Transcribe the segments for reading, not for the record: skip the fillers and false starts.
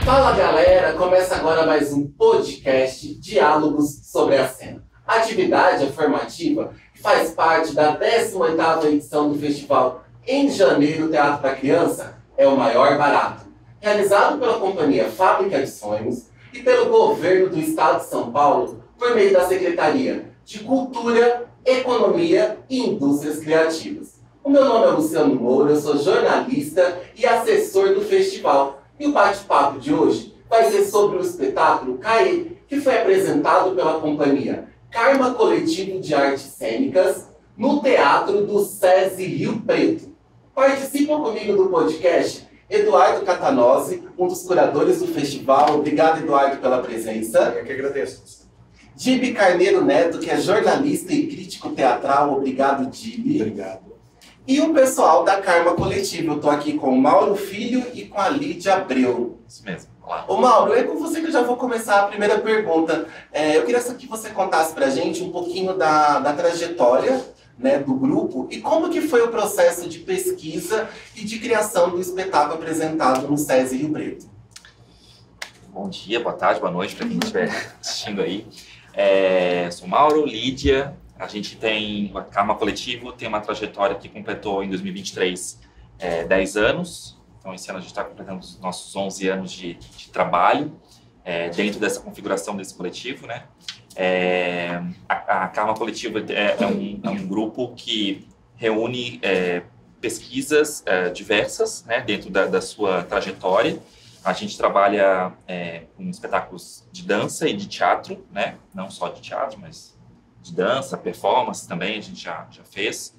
Fala galera, começa agora mais um podcast Diálogos sobre a Cena. A atividade é formativa que faz parte da 18ª edição do festival Em Janeiro Teatro da Criança é o Maior Barato, realizado pela companhia Fábrica de Sonhos e pelo governo do estado de São Paulo por meio da Secretaria de Cultura, Economia e Indústrias Criativas. O meu nome é Luciano Moura, eu sou jornalista e assessor do festival. E o bate-papo de hoje vai ser sobre o espetáculo CAE, que foi apresentado pela companhia Karma Coletivo de Artes Cênicas no Teatro do SESI Rio Preto. Participam comigo do podcast Eduardo Catanozzi, um dos curadores do festival. Obrigado, Eduardo, pela presença. Eu que agradeço. Dibi Carneiro Neto, que é jornalista e crítico teatral. Obrigado, Dibi. Obrigado. E o pessoal da Karma Coletivo. Eu estou aqui com o Mauro Filho e com a Lídia Abreu. Isso mesmo. Olá. Ô Mauro, é com você que eu já vou começar a primeira pergunta. Eu queria que você contasse pra gente um pouquinho da trajetória, né, do grupo e como que foi o processo de pesquisa e de criação do espetáculo apresentado no SESI Rio Preto. Bom dia, boa tarde, boa noite para quem estiver assistindo aí. Sou Mauro, Lídia. A gente tem, a Karma Coletivo tem uma trajetória que completou em 2023 10 anos. Então, esse ano a gente está completando os nossos 11 anos de trabalho dentro dessa configuração desse coletivo, né? A Karma Coletivo é um grupo que reúne pesquisas diversas, né, dentro da sua trajetória. A gente trabalha com espetáculos de dança e de teatro, né? Não só de teatro, mas de dança, performance também a gente já fez.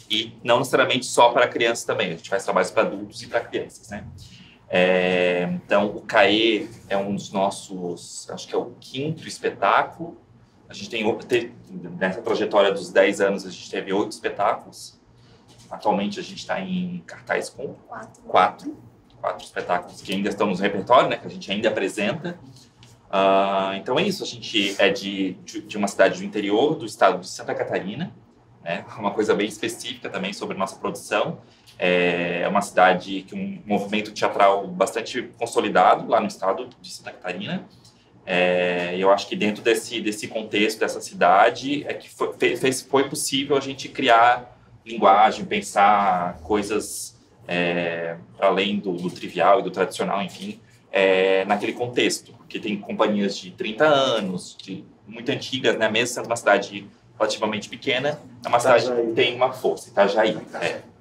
E não necessariamente só para crianças também, a gente faz trabalhos para adultos e para crianças, né? Então, o CAE é um dos nossos, acho que é o 5º espetáculo. A gente nessa trajetória dos 10 anos, a gente teve 8 espetáculos. Atualmente, a gente está em cartaz com 4 espetáculos que ainda estão no repertório, né? Que a gente ainda apresenta. Então, é isso. A gente é de uma cidade do interior do estado de Santa Catarina. Uma coisa bem específica também sobre nossa produção. É uma cidade que um movimento teatral bastante consolidado lá no estado de Santa Catarina. Eu acho que dentro desse contexto, dessa cidade, é que foi possível a gente criar linguagem, pensar coisas além do trivial e do tradicional, enfim, naquele contexto. Porque tem companhias de 30 anos, muito antigas, né? Mesmo sendo uma cidade relativamente pequena, é uma cidade que tem uma força, Itajaí.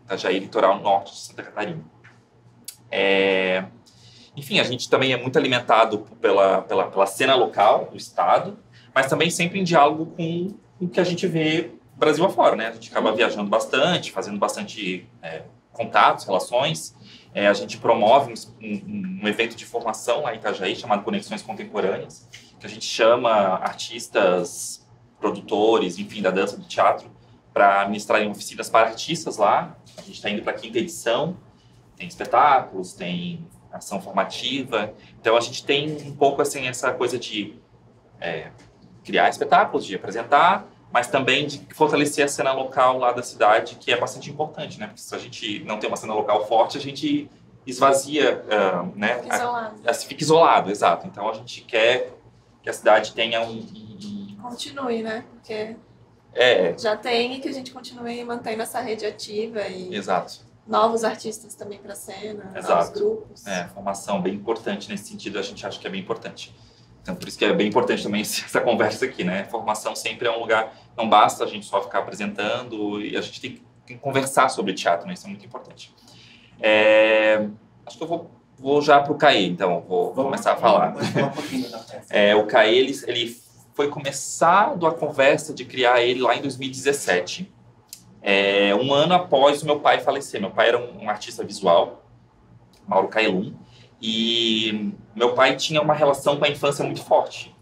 Itajaí, litoral norte de Santa Catarina. Enfim, a gente também é muito alimentado pela cena local do estado, mas também sempre em diálogo com o que a gente vê Brasil afora, né? A gente acaba viajando bastante, fazendo bastante contatos, relações. A gente promove um evento de formação lá em Itajaí, chamado Conexões Contemporâneas, que a gente chama artistas, produtores, enfim, da dança, do teatro, para ministrarem oficinas para artistas lá. A gente está indo para a 5ª edição, tem espetáculos, tem ação formativa. Então, a gente tem um pouco assim, essa coisa de criar espetáculos, de apresentar, mas também de fortalecer a cena local lá da cidade, que é bastante importante, né? Porque se a gente não tem uma cena local forte, a gente esvazia, né? Fica isolado. Fica isolado, exato. Então, a gente quer que a cidade tenha Continue, né? Porque já tem e que a gente continue mantendo essa rede ativa e exato. Novos artistas também para a cena, exato. Novos grupos. Formação bem importante nesse sentido, a gente acha que é bem importante. Então, por isso que é bem importante também essa conversa aqui, né? Formação sempre é um lugar, não basta a gente só ficar apresentando, e a gente tem que conversar sobre teatro, né? Isso é muito importante. Acho que eu vou já para o CAE, então, vou começar a falar. O CAE, ele foi começado a conversa de criar ele lá em 2017, um ano após o meu pai falecer. Meu pai era um artista visual, Mauro Cailum, e meu pai tinha uma relação com a infância muito forte.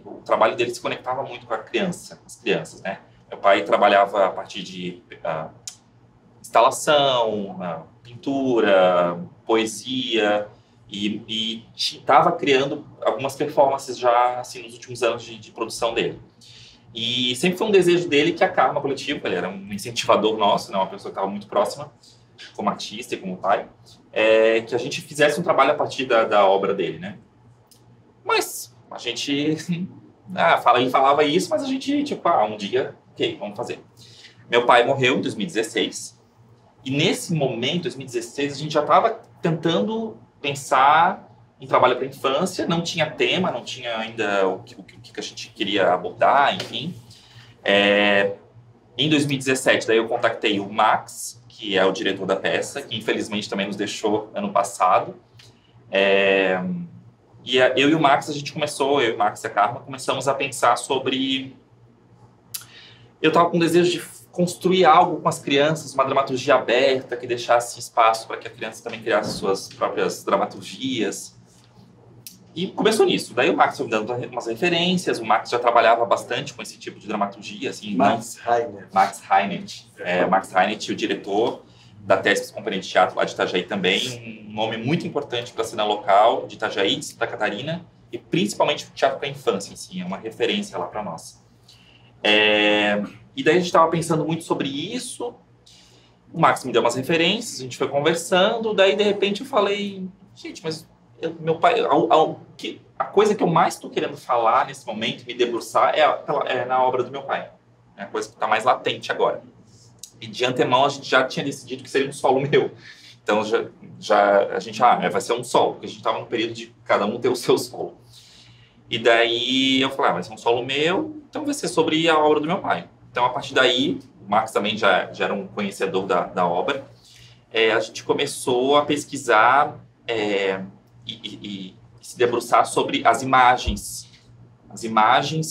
O trabalho dele se conectava muito com as crianças, né? Meu pai trabalhava a partir de instalação, pintura, poesia, e estava criando algumas performances já assim, nos últimos anos de produção dele. E sempre foi um desejo dele que a Karma Coletivo, ele era um incentivador nosso, né, uma pessoa que estava muito próxima, como artista e como pai, que a gente fizesse um trabalho a partir da obra dele, né? Mas a gente ele falava isso, mas a gente, tipo, um dia, ok, vamos fazer. Meu pai morreu em 2016, e nesse momento, em 2016, a gente já estava tentando pensar em trabalho para a infância, não tinha tema, não tinha ainda o que a gente queria abordar, enfim. Em 2017, daí eu contatei o Max, que é o diretor da peça, que infelizmente também nos deixou ano passado. E eu e o Max, eu e o Max e a Karma, começamos a pensar sobre... Eu estava com o desejo de construir algo com as crianças, uma dramaturgia aberta, que deixasse espaço para que a criança também criasse suas próprias dramaturgias. E começou nisso. Daí o Max foi me dando umas referências, o Max já trabalhava bastante com esse tipo de dramaturgia. Assim, Max Reinert. Max Reinert, o diretor da Tespes Companhia de Teatro lá de Itajaí também, um nome muito importante para a cena local de Itajaí, de Santa Catarina, e principalmente o teatro para a infância, assim, é uma referência lá para nós. E daí a gente estava pensando muito sobre isso, o Max me deu umas referências, a gente foi conversando, daí de repente eu falei, gente, mas meu pai, a coisa que eu mais estou querendo falar nesse momento, me debruçar, é na obra do meu pai. É a coisa que está mais latente agora. E de antemão a gente já tinha decidido que seria um solo meu. Então a gente, vai ser um solo, porque a gente estava num período de cada um ter o seu solo. E daí eu falei, vai ser um solo meu, então vai ser sobre a obra do meu pai. Então a partir daí, o Max também já era um conhecedor da obra, a gente começou a pesquisar e se debruçar sobre as imagens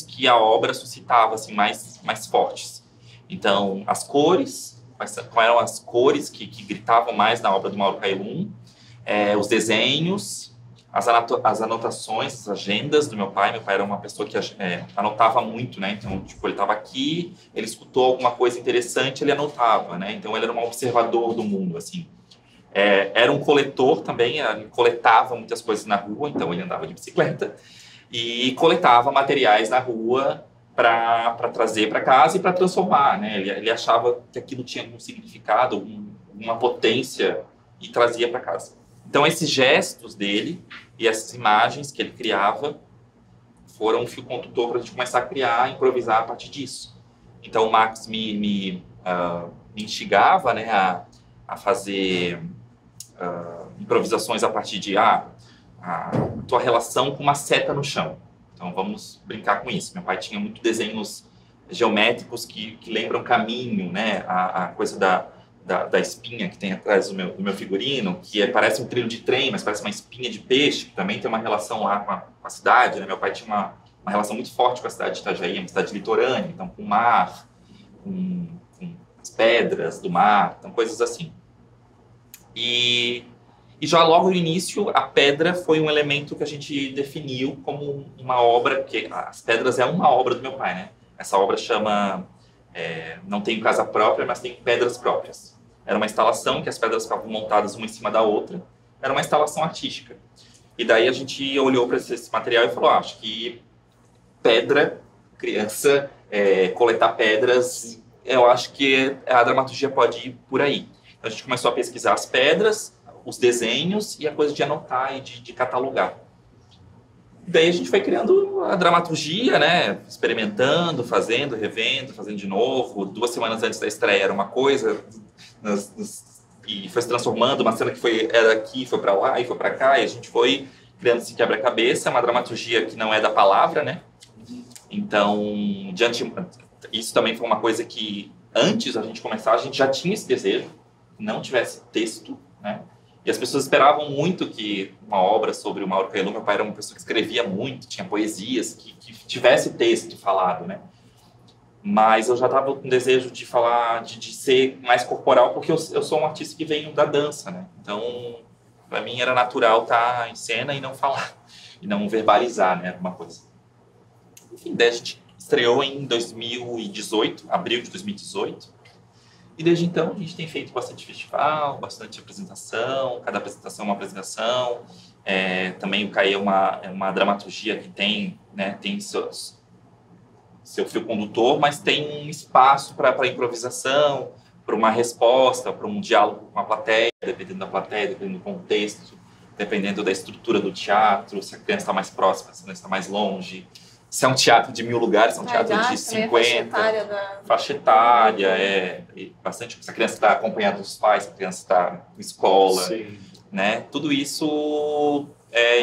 que a obra suscitava, assim, mais fortes. Então, as cores, quais eram as cores que gritavam mais na obra do Mauro Kailum, os desenhos, as anotações, as agendas do meu pai. Meu pai era uma pessoa que anotava muito, né? Então, tipo, ele estava aqui, ele escutou alguma coisa interessante, ele anotava, né? Então, ele era um observador do mundo, assim. Era um coletor também, ele coletava muitas coisas na rua, então ele andava de bicicleta e coletava materiais na rua para trazer para casa e para transformar, né? Ele achava que aquilo tinha algum significado, uma potência e trazia para casa. Então, esses gestos dele e essas imagens que ele criava foram um fio condutor para a gente começar a criar, improvisar a partir disso. Então, o Max me instigava, né, a fazer improvisações a partir de a tua relação com uma seta no chão. Então, vamos brincar com isso. Meu pai tinha muitos desenhos geométricos que lembram caminho, né? A coisa da espinha que tem atrás do meu figurino, que parece um trilho de trem, mas parece uma espinha de peixe, que também tem uma relação lá com a cidade, né? Meu pai tinha uma relação muito forte com a cidade de Itajaí, uma cidade litorânea, então com o mar, com as pedras do mar, então coisas assim. E já logo no início, a pedra foi um elemento que a gente definiu como uma obra, porque as pedras é uma obra do meu pai, né? Essa obra chama Não Tenho Casa Própria, mas Tenho Pedras Próprias. Era uma instalação que as pedras ficavam montadas uma em cima da outra. Era uma instalação artística. E daí a gente olhou para esse material e falou, acho que pedra, criança, coletar pedras, eu acho que a dramaturgia pode ir por aí. Então a gente começou a pesquisar as pedras, os desenhos e a coisa de anotar e de catalogar. Daí a gente foi criando a dramaturgia, né? Experimentando, fazendo, revendo, fazendo de novo. 2 semanas antes da estreia era uma coisa, e foi se transformando. Uma cena que era aqui, foi para lá e foi para cá, e a gente foi criando esse quebra-cabeça, uma dramaturgia que não é da palavra, né? Então, isso também foi uma coisa que, antes da gente começar, a gente já tinha esse desejo, que não tivesse texto, né? E as pessoas esperavam muito que uma obra sobre o Mauro Kailum, meu pai era uma pessoa que escrevia muito, tinha poesias, que tivesse texto falado, né? Mas eu já estava com desejo de falar, de ser mais corporal, porque eu sou um artista que veio da dança, né? Então, para mim era natural estar em cena e não falar, e não verbalizar, né? Alguma coisa. Enfim, daí a gente estreou em 2018, abril de 2018. E desde então a gente tem feito bastante festival, bastante apresentação, cada apresentação é uma apresentação. Também o CAE é uma dramaturgia que tem seu fio condutor, mas tem um espaço para improvisação, para uma resposta, para um diálogo com a plateia, dependendo da plateia, dependendo do contexto, dependendo da estrutura do teatro, se a criança está mais próxima, se a criança está mais longe. Se é um teatro de 1000 lugares, se é um teatro de 50. Faixa etária, bastante. Se a criança está acompanhada dos pais, se a criança está em escola, né? Tudo isso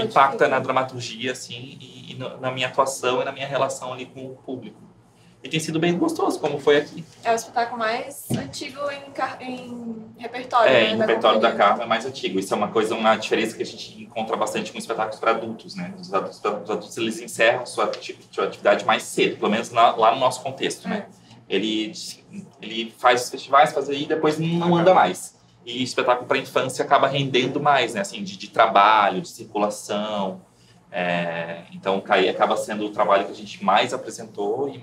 impacta na dramaturgia, assim, e na minha atuação e na minha relação ali com o público. E tem sido bem gostoso, como foi aqui. É o espetáculo mais antigo em repertório, né? Em repertório da Carma é mais antigo. Isso é uma diferença que a gente encontra bastante com espetáculos para adultos, né? Os adultos, eles encerram sua atividade mais cedo, pelo menos lá no nosso contexto, né? Ele faz os festivais, faz aí e depois não anda mais. E o espetáculo para infância acaba rendendo mais, né? Assim, de trabalho, de circulação. Então o CAI acaba sendo o trabalho que a gente mais apresentou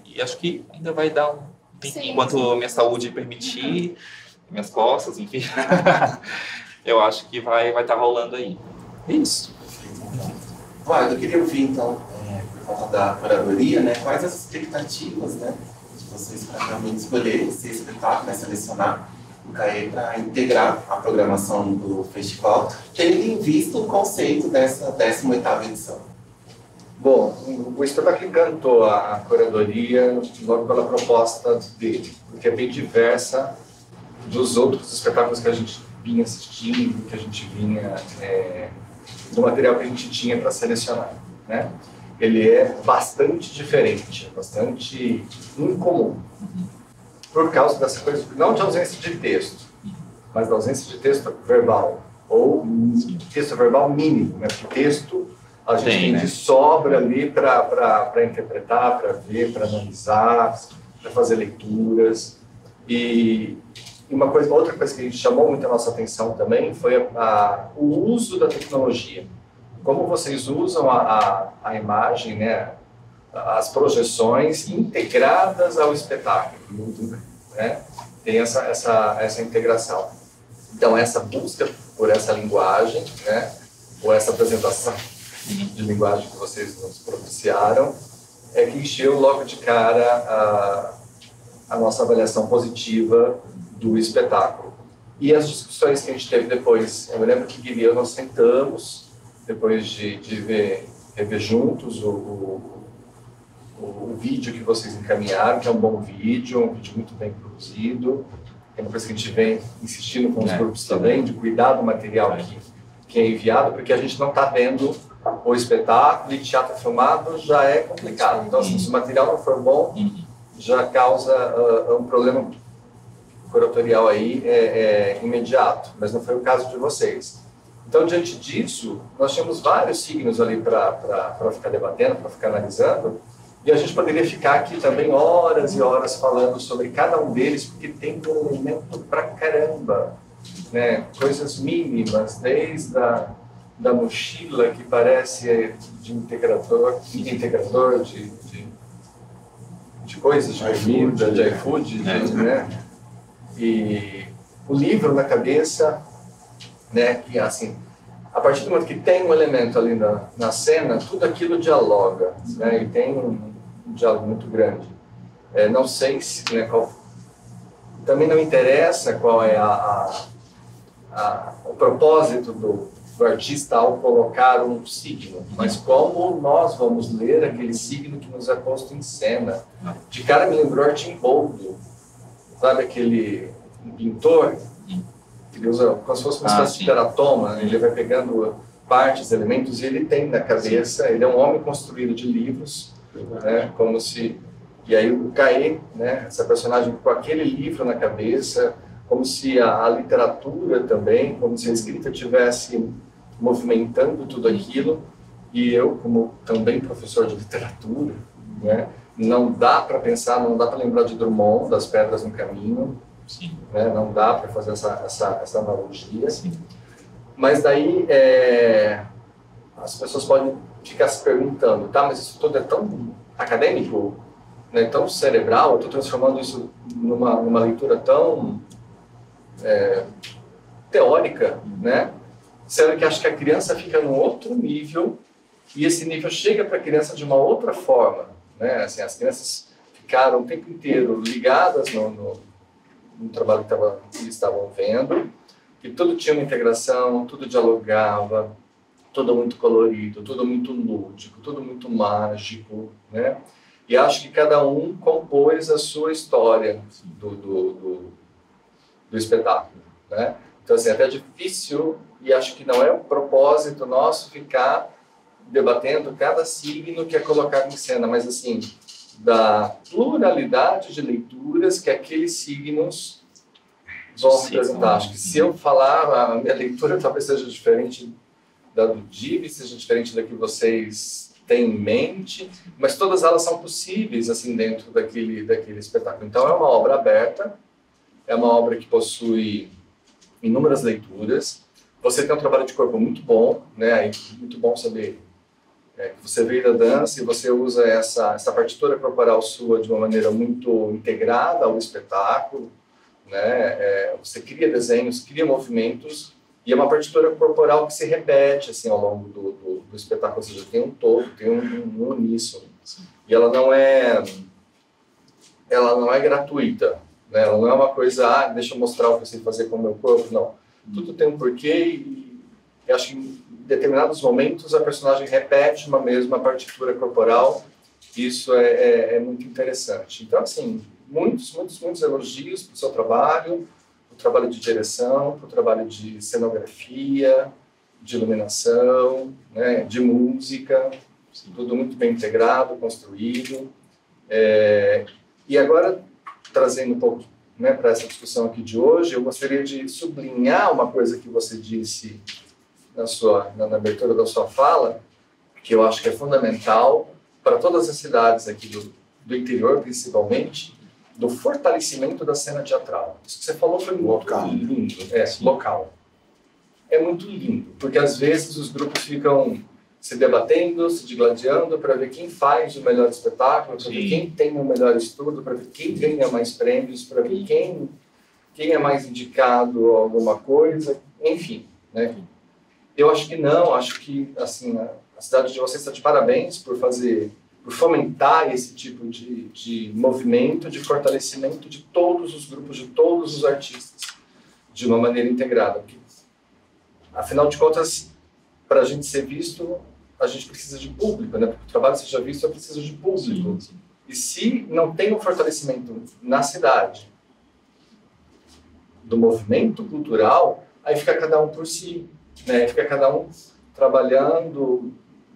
e acho que ainda vai dar um tempinho, enquanto minha saúde permitir, minhas costas, enfim. Eu acho que vai estar rolando aí. É isso. Eu queria ouvir então, por conta da curadoria, né, quais as expectativas, né, de vocês para realmente escolher esse espetáculo, né, selecionar o CAE para integrar a programação do festival, tendo em vista o conceito dessa 18ª edição? Bom, o espetáculo encantou a curadoria logo pela proposta dele, porque é bem diversa dos outros espetáculos que a gente vinha assistindo, que a gente vinha do material que a gente tinha para selecionar, né? Ele é bastante diferente, bastante incomum. Por causa dessa coisa, não de ausência de texto, mas da ausência de texto verbal, ou texto verbal mínimo, né? Porque texto a gente tem de sobra ali para interpretar, para ver, para analisar, para fazer leituras. E outra coisa que a gente chamou muito a nossa atenção também foi o uso da tecnologia. Como vocês usam a imagem, né? As projeções integradas ao espetáculo, né? Tem essa integração. Então, essa busca por essa linguagem, né? Ou essa apresentação de linguagem que vocês nos propiciaram, que encheu logo de cara a nossa avaliação positiva do espetáculo. E as discussões que a gente teve depois, eu me lembro que Guilherme e eu nós sentamos, depois de rever juntos o vídeo que vocês encaminharam, que é um bom vídeo, um vídeo muito bem produzido. É uma coisa que a gente vem insistindo com os grupos também, de cuidar do material que é enviado, porque a gente não está vendo o espetáculo e teatro filmado já é complicado. Então, assim, se o material não for bom, já causa um problema curatorial aí imediato, mas não foi o caso de vocês. Então, diante disso, nós tínhamos vários signos ali para ficar debatendo, para ficar analisando, e a gente poderia ficar aqui também horas e horas falando sobre cada um deles, porque tem um elemento pra caramba, né? Coisas mínimas, desde da mochila que parece de integrador de coisas de comida, de iFood, né? E o livro na cabeça, né? Que assim, a partir do momento que tem um elemento ali na cena, tudo aquilo dialoga, né? E tem um diálogo muito grande. Não sei se, né, também não interessa qual é o propósito do artista ao colocar um signo, mas como nós vamos ler aquele signo que nos é posto em cena. De cara me lembrou Artimboldo, sabe aquele pintor que ele usa como se fosse uma espécie de teratoma, ele vai pegando partes, elementos, e ele tem na cabeça, ele é um homem construído de livros, né, como se... E aí o Caê, né, essa personagem com aquele livro na cabeça, como se a literatura também, como se a escrita estivesse movimentando tudo aquilo, e eu, como também professor de literatura, né, não dá para pensar, não dá para lembrar de Drummond, das Pedras no Caminho, né, não dá para fazer essa analogia. Mas daí as pessoas podem ficar se perguntando, tá, mas isso tudo é tão acadêmico, né, tão cerebral, eu estou transformando isso numa leitura tão teórica, né? Sendo que acho que a criança fica num outro nível e esse nível chega para a criança de uma outra forma, né? Assim, as crianças ficaram o tempo inteiro ligadas no trabalho que eles estavam vendo, que tudo tinha uma integração, tudo dialogava, tudo muito colorido, tudo muito lúdico, tudo muito mágico, né? E acho que cada um compôs a sua história do espetáculo, né? Então, assim, é até difícil, e acho que não é o propósito nosso ficar debatendo cada signo que é colocado em cena, mas, assim, da pluralidade de leituras que aqueles signos vão representar. Acho que se eu falar, a minha leitura talvez seja diferente da do Divi, seja diferente da que vocês têm em mente, mas todas elas são possíveis, assim, dentro daquele espetáculo. Então, é uma obra aberta, é uma obra que possui inúmeras leituras. Você tem um trabalho de corpo muito bom, né? Muito bom saber que você veio da dança e você usa essa partitura corporal sua de uma maneira muito integrada ao espetáculo, né? Você cria desenhos, cria movimentos, e é uma partitura corporal que se repete assim, ao longo do espetáculo, ou seja, tem um todo, tem um uníssono. E ela não é gratuita, né? Ela não é uma coisa, deixa eu mostrar o que eu sei fazer com o meu corpo, não. Tudo tem um porquê e acho que em determinados momentos a personagem repete uma mesma partitura corporal. Isso é muito interessante. Então, assim, muitos elogios para o seu trabalho, para o trabalho de direção, para o trabalho de cenografia, de iluminação, né, de música, tudo muito bem integrado, construído. E agora, trazendo um pouco, né, para essa discussão aqui de hoje, eu gostaria de sublinhar uma coisa que você disse na abertura da sua fala, que eu acho que é fundamental para todas as cidades aqui do interior, principalmente, do fortalecimento da cena teatral. Isso que você falou foi muito lindo. Local. É muito lindo, porque às vezes os grupos ficam se debatendo, se digladiando para ver quem faz o melhor espetáculo, para ver quem tem o melhor estudo, para ver quem ganha mais prêmios, para ver quem é mais indicado a alguma coisa, enfim, né? Eu acho que não, acho que assim, a cidade de vocês está de parabéns por fomentar esse tipo de movimento, de fortalecimento de todos os grupos, de todos os artistas, de uma maneira integrada. Porque, afinal de contas, para a gente ser visto, a gente precisa de público, né? Para que o trabalho seja visto, é preciso de público. Sim. E se não tem um fortalecimento na cidade do movimento cultural, aí fica cada um por si, né? Fica cada um trabalhando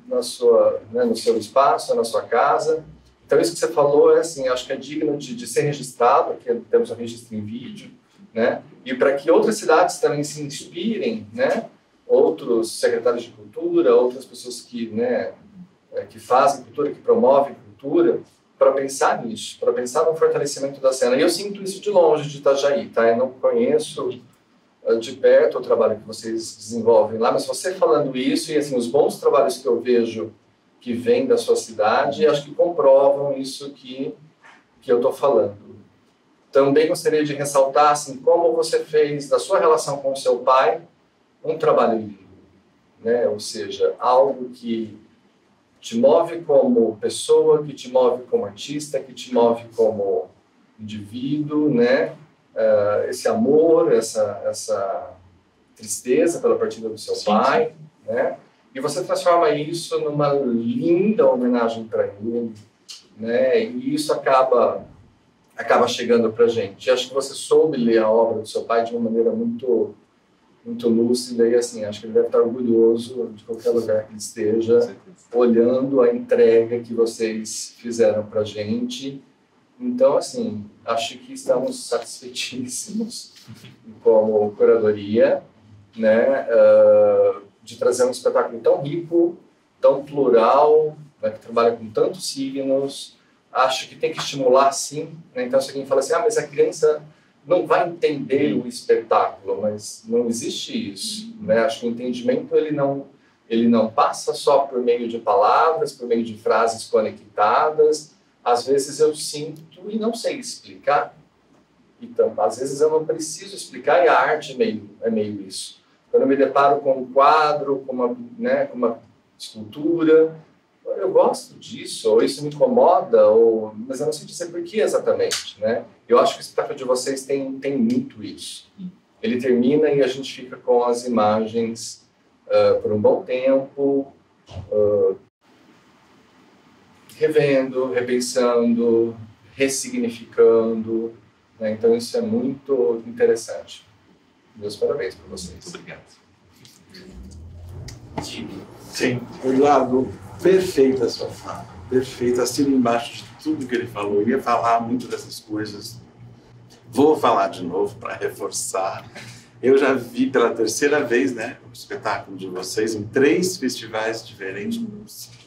no seu espaço, na sua casa. Então, isso que você falou assim, acho que é digno de ser registrado, porque temos um registro em vídeo, né? E para que outras cidades também se inspirem, né? Outros secretários de cultura, outras pessoas que fazem cultura, que promovem cultura, para pensar nisso, para pensar no fortalecimento da cena. E eu sinto isso de longe, de Itajaí, tá? Eu não conheço de perto o trabalho que vocês desenvolvem lá, mas você falando isso, e assim, os bons trabalhos que eu vejo que vêm da sua cidade, acho que comprovam isso que eu estou falando. Também gostaria de ressaltar assim, como você fez da sua relação com o seu pai um trabalho lindo, né? Ou seja, algo que te move como pessoa, que te move como artista, que te move como indivíduo, né? Esse amor, essa tristeza pela partida do seu pai, né? E você transforma isso numa linda homenagem para ele, né? E isso acaba chegando para a gente. Acho que você soube ler a obra do seu pai de uma maneira muito lúcida e assim, acho que ele deve estar orgulhoso de qualquer lugar que ele esteja, olhando a entrega que vocês fizeram para a gente. Então, assim, acho que estamos satisfeitíssimos como curadoria, né, de trazer um espetáculo tão rico, tão plural, né, que trabalha com tantos signos. Acho que tem que estimular, sim, né? Então, se alguém fala assim, mas a criança não vai entender o espetáculo, mas não existe isso, né? Acho que o entendimento ele não passa só por meio de palavras, por meio de frases conectadas. Às vezes eu sinto e não sei explicar. Então, às vezes eu não preciso explicar e a arte é meio isso. Quando eu me deparo com um quadro, com uma escultura, Eu gosto disso, ou isso me incomoda, mas eu não sei dizer por que exatamente, né? Eu acho que o espetáculo de vocês tem muito isso. Ele termina e a gente fica com as imagens por um bom tempo, revendo, repensando, ressignificando, né? Então isso é muito interessante. Meus parabéns para vocês. Muito obrigado. Sim, Eduardo, perfeita a sua fala, perfeita, assino embaixo de tudo que ele falou. Eu ia falar muito dessas coisas, vou falar de novo para reforçar. Eu já vi pela terceira vez, né, o espetáculo de vocês em 3 festivais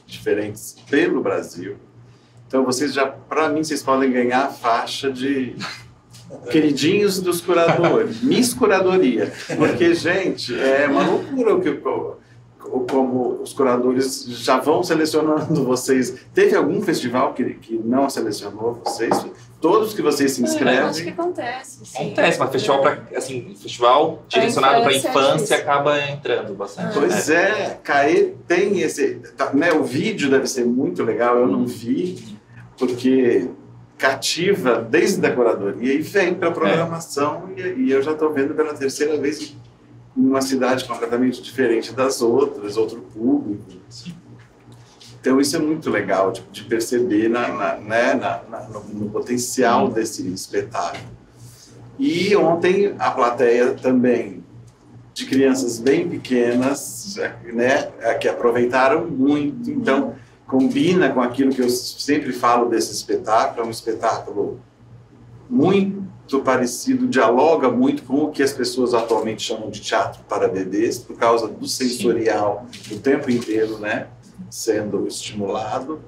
diferentes pelo Brasil. Então vocês já, para mim, vocês podem ganhar a faixa de queridinhos dos curadores, Miss Curadoria, porque, gente, é uma loucura como os curadores já vão selecionando vocês. Teve algum festival que não selecionou vocês? Todos que vocês se inscrevem? Acho que acontece. Sim. Acontece, mas festival direcionado para a infância acaba entrando bastante. Pois é, CAE tem esse... Né, o vídeo deve ser muito legal, eu não vi, porque cativa desde a curadoria e vem para a programação, e eu já estou vendo pela terceira vez em uma cidade completamente diferente das outras, outro público. Sim. Então isso é muito legal de perceber no potencial desse espetáculo. E ontem a plateia também, de crianças bem pequenas, né, que aproveitaram muito, então combina com aquilo que eu sempre falo desse espetáculo, é um espetáculo muito parecido, dialoga muito com o que as pessoas atualmente chamam de teatro para bebês, por causa do sensorial o tempo inteiro, né, sendo estimulado.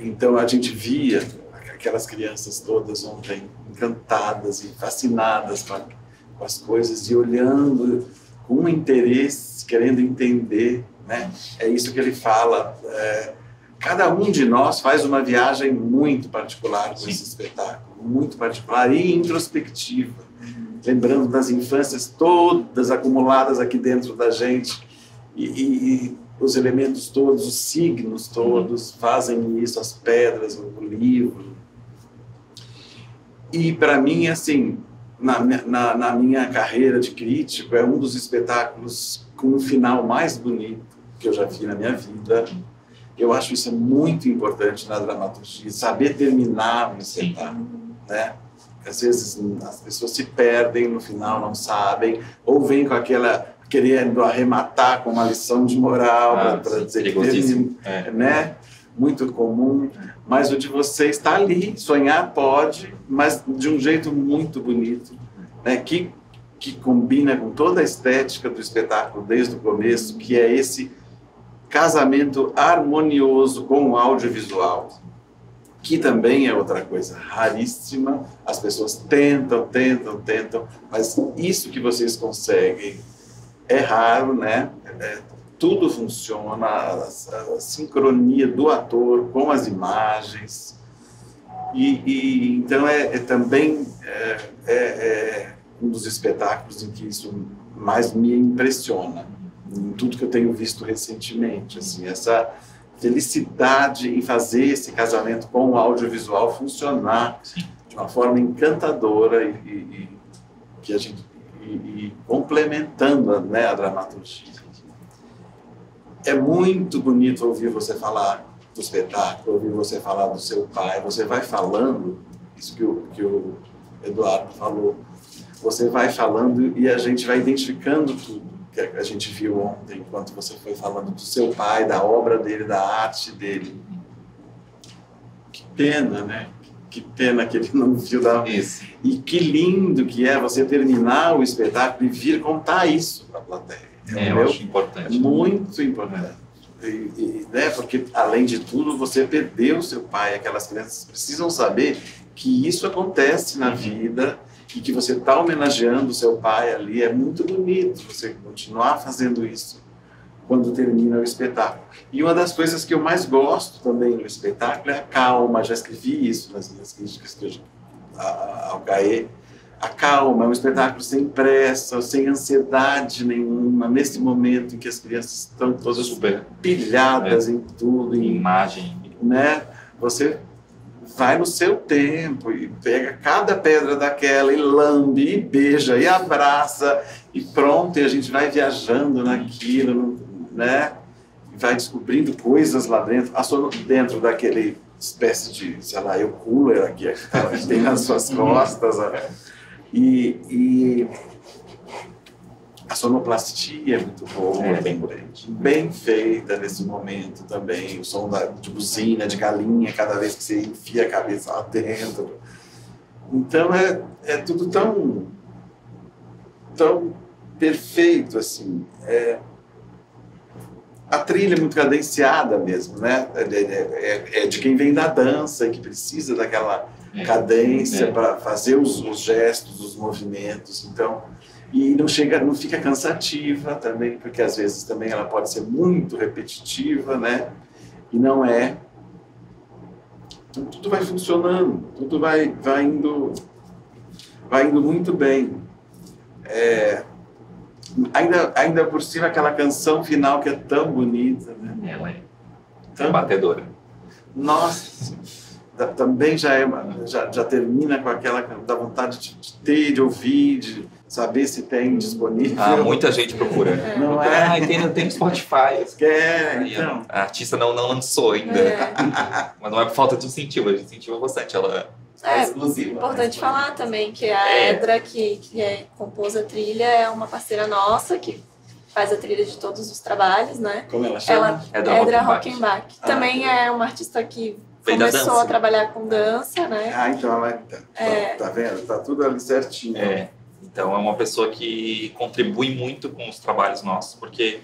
Então a gente via aquelas crianças todas ontem encantadas e fascinadas com as coisas e olhando com um interesse, querendo entender, né? É isso que ele fala. Cada um de nós faz uma viagem muito particular com esse espetáculo, muito particular e introspectiva, lembrando das infâncias todas acumuladas aqui dentro da gente e os elementos todos, os signos todos fazem isso, as pedras, o livro. E para mim, assim, na minha carreira de crítico, é um dos espetáculos com um final mais bonito que eu já vi na minha vida. Eu acho isso muito importante na dramaturgia, saber terminar um espetáculo, né? Às vezes as pessoas se perdem no final, não sabem, ou vêm com aquela querendo arrematar com uma lição de moral para dizer que termina, né? Muito comum, mas o de vocês está ali, sonhar pode, mas de um jeito muito bonito, né? Que combina com toda a estética do espetáculo desde o começo, que é esse casamento harmonioso com o audiovisual, que também é outra coisa raríssima. As pessoas tentam, mas isso que vocês conseguem é raro, né? Tudo funciona, a sincronia do ator com as imagens, e então também um dos espetáculos em que isso mais me impressiona, em tudo que eu tenho visto recentemente, assim, essa felicidade em fazer esse casamento com o audiovisual funcionar de uma forma encantadora e complementando, né, a dramaturgia. É muito bonito ouvir você falar do espetáculo, ouvir você falar do seu pai. Você vai falando, isso que o Eduardo falou, você vai falando e a gente vai identificando tudo que a gente viu ontem, enquanto você foi falando do seu pai, da obra dele, da arte dele. Que pena, né? Que pena que ele não viu. Isso. E que lindo que é você terminar o espetáculo e vir contar isso para a plateia. Eu acho importante. Muito importante. Né? Porque, além de tudo, você perdeu o seu pai. Aquelas crianças precisam saber que isso acontece na vida e que você está homenageando o seu pai ali. É muito bonito você continuar fazendo isso quando termina o espetáculo. E uma das coisas que eu mais gosto também no espetáculo é a calma. Já escrevi isso nas minhas críticas ao CAE. a calma, é um espetáculo sem pressa, sem ansiedade nenhuma, nesse momento em que as crianças estão todas Super pilhadas em tudo, em imagem, né? Você vai no seu tempo e pega cada pedra daquela e lambe, e beija, e abraça, e pronto, e a gente vai viajando naquilo, né? E vai descobrindo coisas lá dentro, dentro daquele espécie de, sei lá, eu cooler aqui que tem nas suas costas, e a sonoplastia é muito boa, bem feita nesse momento também, o som de buzina, de galinha, cada vez que você enfia a cabeça lá dentro. Então é tudo tão perfeito, assim. A trilha é muito cadenciada mesmo, né? É de quem vem da dança e que precisa daquela cadência para fazer os gestos, os movimentos. Então, e não fica cansativa também, porque às vezes também ela pode ser muito repetitiva, né? E não é. Então, tudo vai funcionando, tudo vai indo muito bem. Ainda por cima aquela canção final que é tão bonita, né? Ela é tão batedora. Nossa, também já termina com aquela da vontade de ter, de ouvir, de saber se tem disponível. Muita gente procura. Não é? Tem no Spotify. Então. A artista não lançou ainda. Mas não é por falta de incentivo, a gente incentiva bastante. Ela é exclusiva. É importante falar também que a Edra, que compôs a trilha, é uma parceira nossa, que faz a trilha de todos os trabalhos, né? Como ela chama? Edra Rockenbach. Também é uma artista que começou a trabalhar com dança, né? Então ela tá vendo? Tá tudo ali certinho. Então é uma pessoa que contribui muito com os trabalhos nossos, porque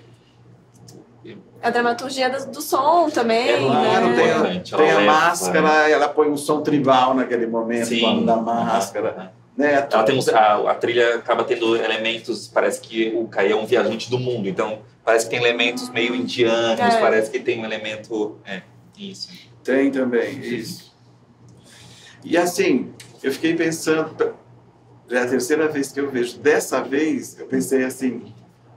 a dramaturgia do som também, né? Tem a máscara, ela põe um som tribal naquele momento, quando dá máscara. Né? Ela tem a trilha acaba tendo elementos, parece que o Kai é um viajante do mundo, então parece que tem elementos meio indianos, parece que tem um elemento... isso. Tem também, isso. E assim, eu fiquei pensando, é a terceira vez que eu vejo, dessa vez eu pensei assim,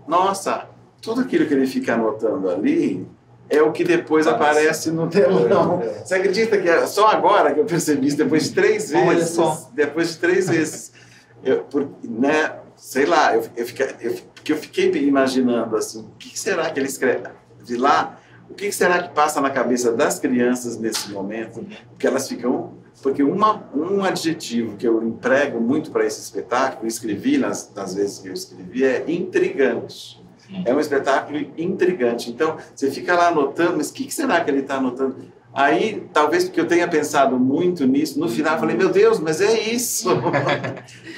nossa, tudo aquilo que ele fica anotando ali é o que depois aparece no telão. Você acredita que é só agora que eu percebi isso, depois de 3 vezes? Olha só. Depois de 3 vezes. Né, sei lá, eu fiquei imaginando assim, o que será que ele escreve de lá? O que será que passa na cabeça das crianças nesse momento? Porque elas ficam... Porque um adjetivo que eu emprego muito para esse espetáculo, escrevi nas vezes que eu escrevi, é intrigante. É um espetáculo intrigante. Então, você fica lá anotando, mas o que será que ele está anotando? Aí, talvez porque eu tenha pensado muito nisso, no final eu falei, meu Deus, mas é isso!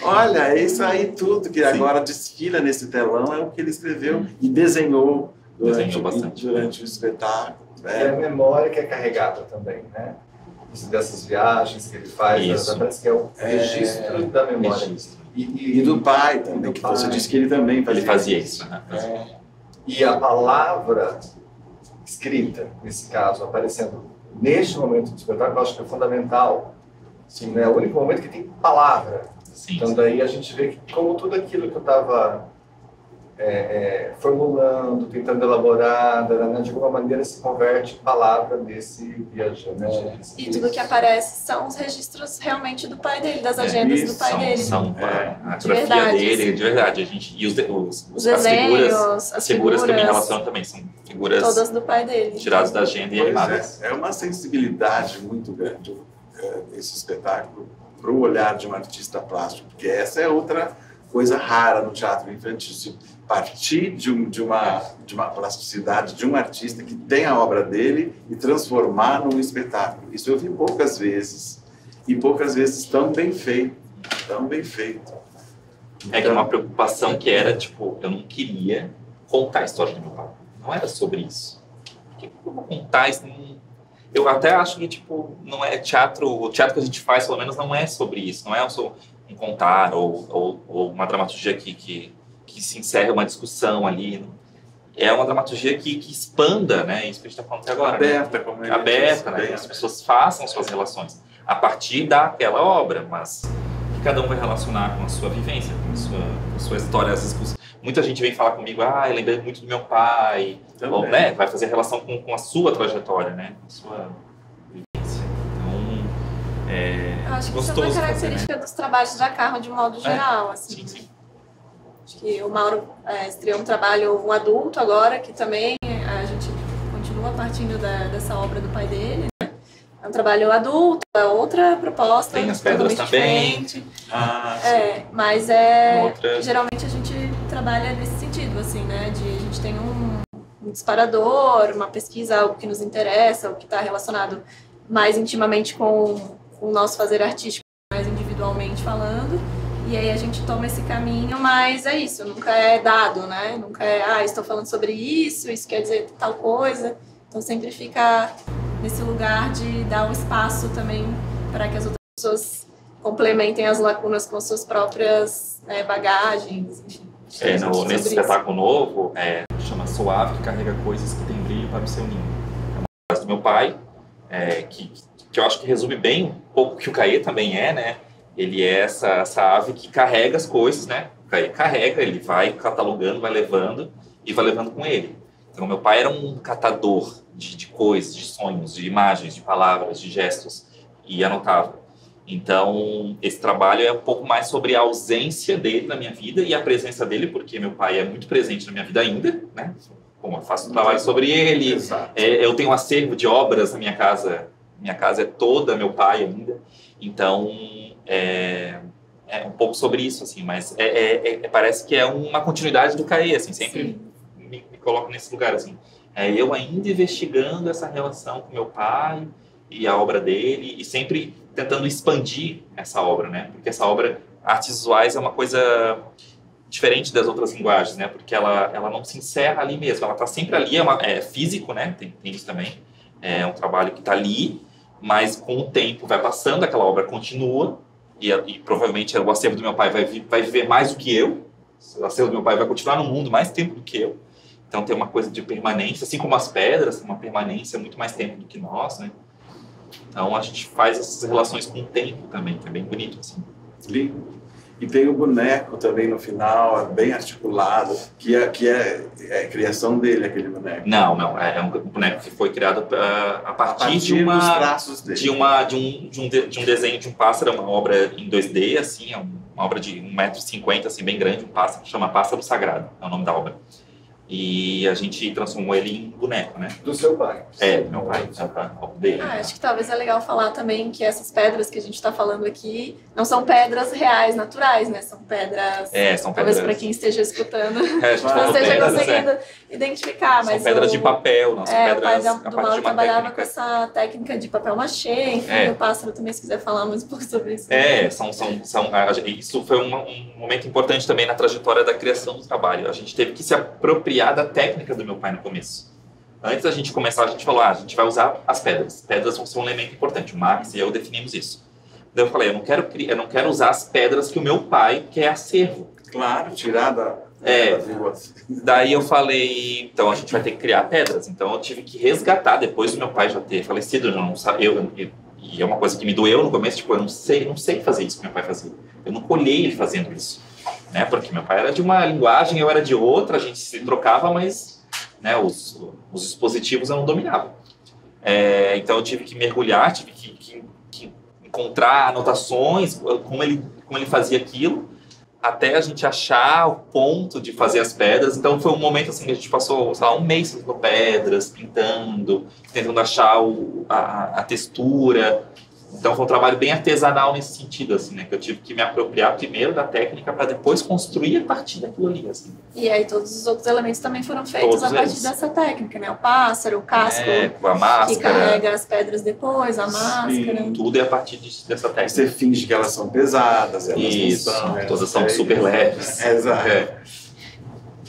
Olha, é isso aí tudo que agora desfila nesse telão, é o que ele escreveu e desenhou durante o espetáculo. É a memória que é carregada também, né? Dessas viagens que ele faz, parece que é o registro da memória. E do pai também, que você disse que ele também fazia isso. E a palavra escrita, nesse caso, aparecendo neste momento do espetáculo, eu acho que é fundamental. Sim, né? É o único momento que tem palavra. Então daí a gente vê que como tudo aquilo que eu estava formulando, tentando elaborar, de alguma maneira se converte em palavra desse viajante. E tudo que aparece são os registros realmente do pai dele, das agendas do pai dele. A grafia dele, de verdade. A gente, e os desenhos, as figuras que me relacionam também, são figuras todas do pai dele. Tiradas da agenda e animadas. É uma sensibilidade muito grande esse espetáculo para o olhar de um artista plástico, porque essa é outra coisa rara no teatro infantil. Partir de uma plasticidade de um artista que tem a obra dele e transformar num espetáculo. Isso eu vi poucas vezes, e poucas vezes tão bem feito, tão bem feito. Então, que uma preocupação que era, tipo, eu não queria contar a história do meu pai. Não era sobre isso. Por que eu vou contar isso? Eu até acho que, tipo, não é teatro, o teatro que a gente faz, pelo menos, não é sobre isso. Não é um contar ou uma dramaturgia que se encerra uma discussão ali. É uma dramaturgia que expanda, né? Isso que a gente está falando até agora. Aberta, né? como aberta, né? Que as pessoas façam suas relações a partir daquela obra, mas cada um vai relacionar com a sua vivência, com a sua história. Às vezes, muita gente vem falar comigo, eu lembrei muito do meu pai, ou, né, vai fazer relação com a sua trajetória, né, com a sua vivência. Então, acho que isso é uma característica dos trabalhos da Karma de modo geral, assim. Sim. Acho que o Mauro estreou um trabalho, um adulto agora, que também a gente continua partindo dessa obra do pai dele, né? É um trabalho adulto, é outra proposta. Tem as pedras também. Diferente. Mas geralmente a gente trabalha nesse sentido, assim, né? A gente tem um disparador, uma pesquisa, algo que nos interessa, o que está relacionado mais intimamente com o nosso fazer artístico, mais individualmente falando. E aí a gente toma esse caminho, mas é isso, nunca é dado, né? Nunca é, estou falando sobre isso quer dizer tal coisa. Então sempre fica nesse lugar de dar um espaço também para que as outras pessoas complementem as lacunas com as suas próprias bagagens, enfim. Nesse espetáculo novo, chama Suave, que carrega coisas que tem brilho para o seu ninho. É uma frase do meu pai, que eu acho que resume bem um pouco o que o Caê também é, né? Ele é essa ave que carrega as coisas, né? O Caê carrega, ele vai catalogando, vai levando e vai levando com ele. Então, meu pai era um catador de coisas, de sonhos, de imagens, de palavras, de gestos, e anotava. Então, esse trabalho é um pouco mais sobre a ausência dele na minha vida e a presença dele, porque meu pai é muito presente na minha vida ainda, né? Bom, eu faço um trabalho sobre ele, eu tenho um acervo de obras na minha casa é toda meu pai ainda, então é um pouco sobre isso, assim, mas parece que é uma continuidade do Caê, assim, sempre me coloco nesse lugar, assim, eu ainda investigando essa relação com meu pai e a obra dele, e sempre tentando expandir essa obra, né, porque essa obra, artes visuais, é uma coisa diferente das outras linguagens, né, porque ela não se encerra ali mesmo, ela está sempre ali, é físico, né, tem isso também, é um trabalho que está ali, mas com o tempo vai passando, aquela obra continua, e provavelmente o acervo do meu pai vai viver mais do que eu, o acervo do meu pai vai continuar no mundo mais tempo do que eu, então tem uma coisa de permanência, assim como as pedras, tem uma permanência muito mais tempo do que nós, né? Então a gente faz essas relações com o tempo também, que é bem bonito, assim. Lindo. E tem o boneco também no final, bem articulado, que é a criação dele, aquele boneco. Não, é um boneco que foi criado a partir de dos traços dele. de um desenho de um pássaro, uma obra em 2D, assim, é uma obra de 1,50 m, assim, bem grande, um pássaro, chama Pássaro Sagrado, é o nome da obra. E a gente transformou ele em boneco, né? Do seu pai. Do meu pai, dele. Acho que talvez é legal falar também que essas pedras que a gente está falando aqui não são pedras reais, naturais, né? São pedras... são pedras... Talvez para quem esteja escutando a gente não esteja conseguindo identificar, mas... São pedras de papel, não são pedras... O pai do Mauro trabalhava com essa técnica de papel machê, enfim, o Pássaro também, se quiser falar mais um pouco sobre isso. Isso foi um momento importante também na trajetória da criação do trabalho. A gente teve que se apropriar da técnica do meu pai no começo. Antes da gente começar, a gente falou, a gente vai usar as pedras. Pedras vão ser um elemento importante. O Max e eu definimos isso. Daí eu falei, eu não quero usar as pedras que o meu pai quer acervo. Claro, tirar da Daí eu falei, então a gente vai ter que criar pedras. Então eu tive que resgatar, depois do meu pai já ter falecido, e é uma coisa que me doeu no começo, tipo, eu não sei fazer isso que meu pai fazia. Eu não colhei ele fazendo isso. Né, porque meu pai era de uma linguagem, eu era de outra, a gente se trocava, mas né, os dispositivos eu não dominava. Então eu tive que mergulhar, tive que encontrar anotações, como ele fazia aquilo, até a gente achar o ponto de fazer as pedras. Então foi um momento assim que a gente passou, sei lá, um mês fazendo pedras, pintando, tentando achar a textura. Então foi um trabalho bem artesanal nesse sentido, assim, né? Que eu tive que me apropriar primeiro da técnica para depois construir a partir daquilo ali, assim. E aí todos os outros elementos também foram feitos a partir dessa técnica, né? O pássaro, o casco, a máscara, que carrega as pedras depois, a máscara. Sim, tudo é a partir dessa técnica. Você finge que elas são pesadas, elas isso, não são. Todas são super leves. Exato.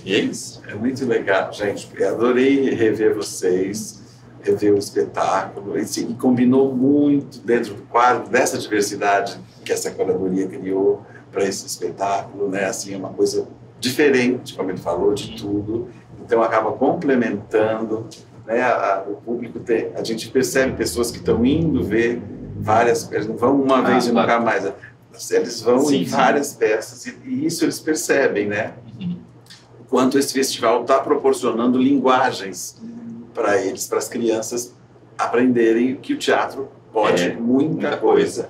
E é isso. É muito legal, gente. Eu adorei rever vocês. Rever o espetáculo, e combinou muito dentro do quadro dessa diversidade que essa curadoria criou para esse espetáculo, né? Assim, é uma coisa diferente, como ele falou, de tudo, então acaba complementando, né? O público a gente percebe pessoas que estão indo ver várias, eles não vão uma vez e nunca mais. Eles vão Sim, em sim. várias peças e isso eles percebem, né? Uhum. O quanto esse festival está proporcionando linguagens para eles, para as crianças aprenderem que o teatro pode muita coisa.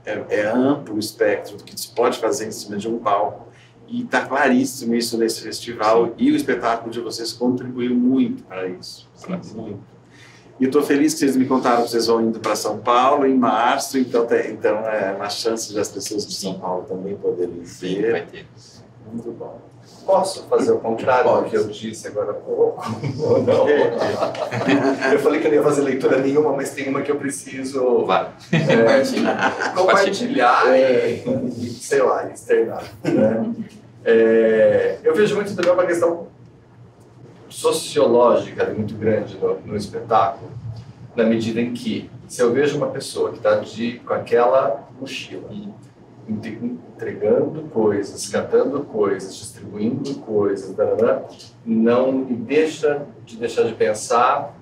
É amplo o espectro do que se pode fazer em cima de um palco. E está claríssimo isso nesse festival. Sim. E o espetáculo de vocês contribuiu muito para isso. Sim. Muito. E eu estou feliz que vocês me contaram que vocês vão indo para São Paulo em março. Então é uma chance de as pessoas de São Paulo também poderem Sim, ver. vai ter. Muito bom. Posso fazer o contrário do que eu disse agora há pouco? Ou não? Eu falei que eu não ia fazer leitura nenhuma, mas tem uma que eu preciso Vai. compartilhar e, sei lá, externar. Né? Eu vejo muito também uma questão sociológica muito grande no espetáculo, na medida em que, se eu vejo uma pessoa que está com aquela mochila, entregando coisas, catando coisas, distribuindo coisas, não me deixa de pensar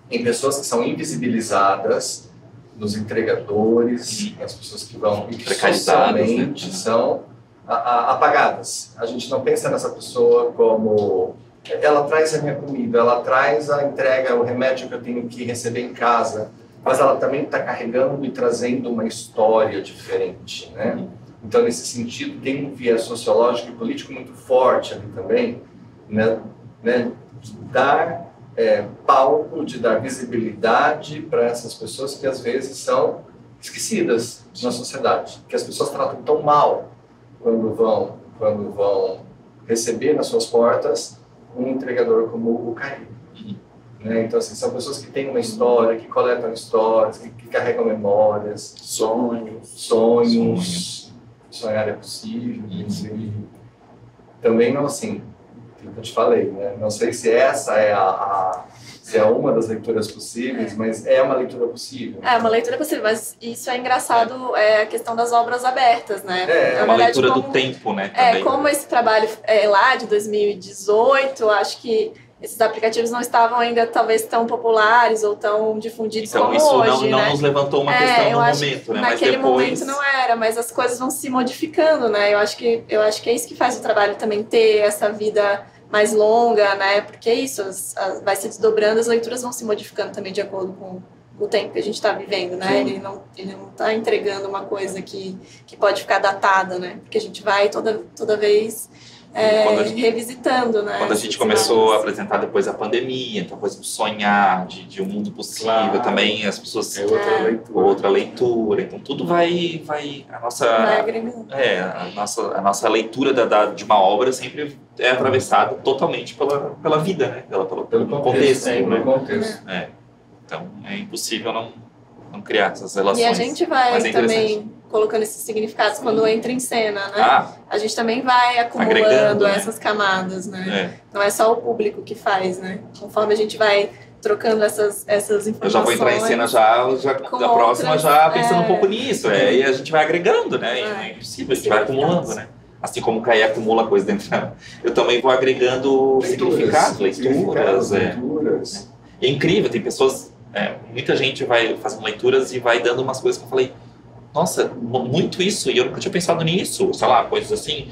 em pessoas que são invisibilizadas, nos entregadores, as pessoas que vão e que Precarizadas, socialmente né? são apagadas. A gente não pensa nessa pessoa como ela traz a minha comida, ela traz a entrega, o remédio que eu tenho que receber em casa, mas ela também está carregando e trazendo uma história diferente, né? Então, nesse sentido, tem um viés sociológico e político muito forte ali também, né? De dar palco, de dar visibilidade para essas pessoas que às vezes são esquecidas na sociedade, que as pessoas tratam tão mal quando vão receber nas suas portas um entregador como o Caí. Né? Então, assim, são pessoas que têm uma história, que coletam histórias, que carregam memórias, sonhos. Sonhar é possível. Também não, assim, como eu te falei, né? Não sei se essa se é uma das leituras possíveis, mas é uma leitura possível. É uma leitura possível, mas isso é engraçado, a questão das obras abertas, né? É uma leitura do tempo, né? Também. Como esse trabalho é lá de 2018, acho que esses aplicativos não estavam ainda talvez tão populares ou tão difundidos então, como isso hoje, não né? nos levantou uma questão no momento, né? Naquele mas depois... momento não era, mas as coisas vão se modificando, né? Eu acho que é isso que faz o trabalho também ter essa vida mais longa, né? Porque é isso, vai se desdobrando, as leituras vão se modificando também de acordo com o tempo que a gente está vivendo, né? Ele não está entregando uma coisa que pode ficar datada, né? Porque a gente vai toda vez revisitando, né? Quando a gente começou a apresentar depois a pandemia, então depois o sonhar de um mundo possível, também as pessoas outra leitura, então tudo vai a nossa a nossa leitura de uma obra sempre é atravessada totalmente pela vida, né? Pelo contexto, né? Então é impossível não criar essas relações. E a gente vai também colocando esses significados quando entra em cena, né? A gente também vai acumulando essas camadas, né? Não é só o público que faz, né? Conforme a gente vai trocando essas informações. Eu já vou entrar em cena da próxima pensando um pouco nisso, e a gente vai agregando, né? É impossível, a gente vai acumulando, né? Assim como o Caí acumula coisa dentro, eu também vou agregando significados, leituras. É incrível, tem pessoas, muita gente vai fazendo leituras e vai dando umas coisas que eu falei, nossa, muito isso, e eu nunca tinha pensado nisso, sei lá, coisas assim,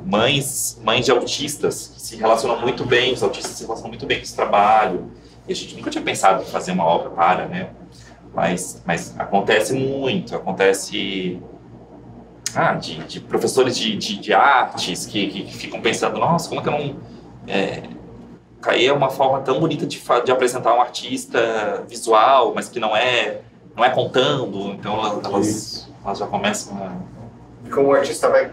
mães de autistas que se relacionam muito bem, os autistas se relacionam muito bem com esse trabalho, e a gente nunca tinha pensado em fazer uma obra para, né, mas acontece muito, acontece de professores de artes que ficam pensando, nossa, como é que eu não... Caí é uma forma tão bonita de apresentar um artista visual, mas que não é contando, então elas já começam a... E como o artista vai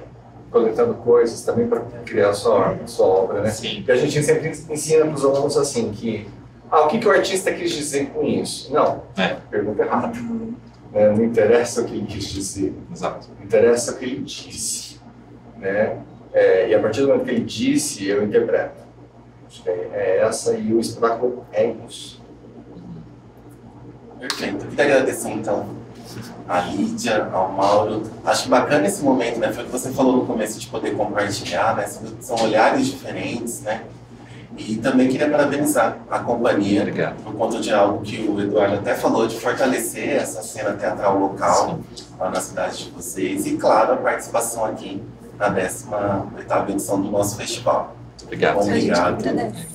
coletando coisas também para criar a sua obra, né? Sim. E a gente sempre ensina para os alunos assim, que o que o artista quis dizer com isso? Não, pergunta errada. Não interessa o que ele quis dizer. Exato. Interessa o que ele disse. Né? E a partir do momento que ele disse, eu interpreto. Acho que é essa, e o espetáculo é isso. Perfeito. Eu queria agradecer, então, a Lídia, ao Mauro. Acho bacana esse momento, né? Foi o que você falou no começo, de poder compartilhar, né? São olhares diferentes, né? E também queria parabenizar a companhia. Obrigado. Por conta de algo que o Eduardo até falou, de fortalecer essa cena teatral local. lá na cidade de vocês e, claro, a participação aqui na 18ª edição do nosso festival. Obrigado. Obrigado.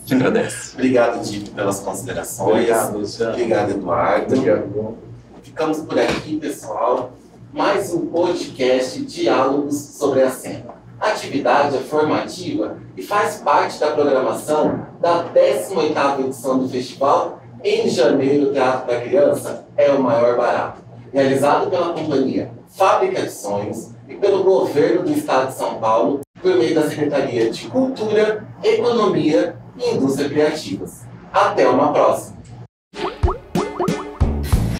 Te agradece. Obrigado, Dico, pelas considerações. Obrigado, Luciano. Obrigado, Eduardo. Obrigado. Ficamos por aqui, pessoal. Mais um podcast Diálogos sobre a Cena. A atividade é formativa e faz parte da programação da 18ª edição do festival Em Janeiro, Teatro da Criança é o Maior Barato, realizado pela companhia Fábrica de Sonhos e pelo governo do Estado de São Paulo, por meio da Secretaria de Cultura, Economia e Indústria Criativas. Até uma próxima!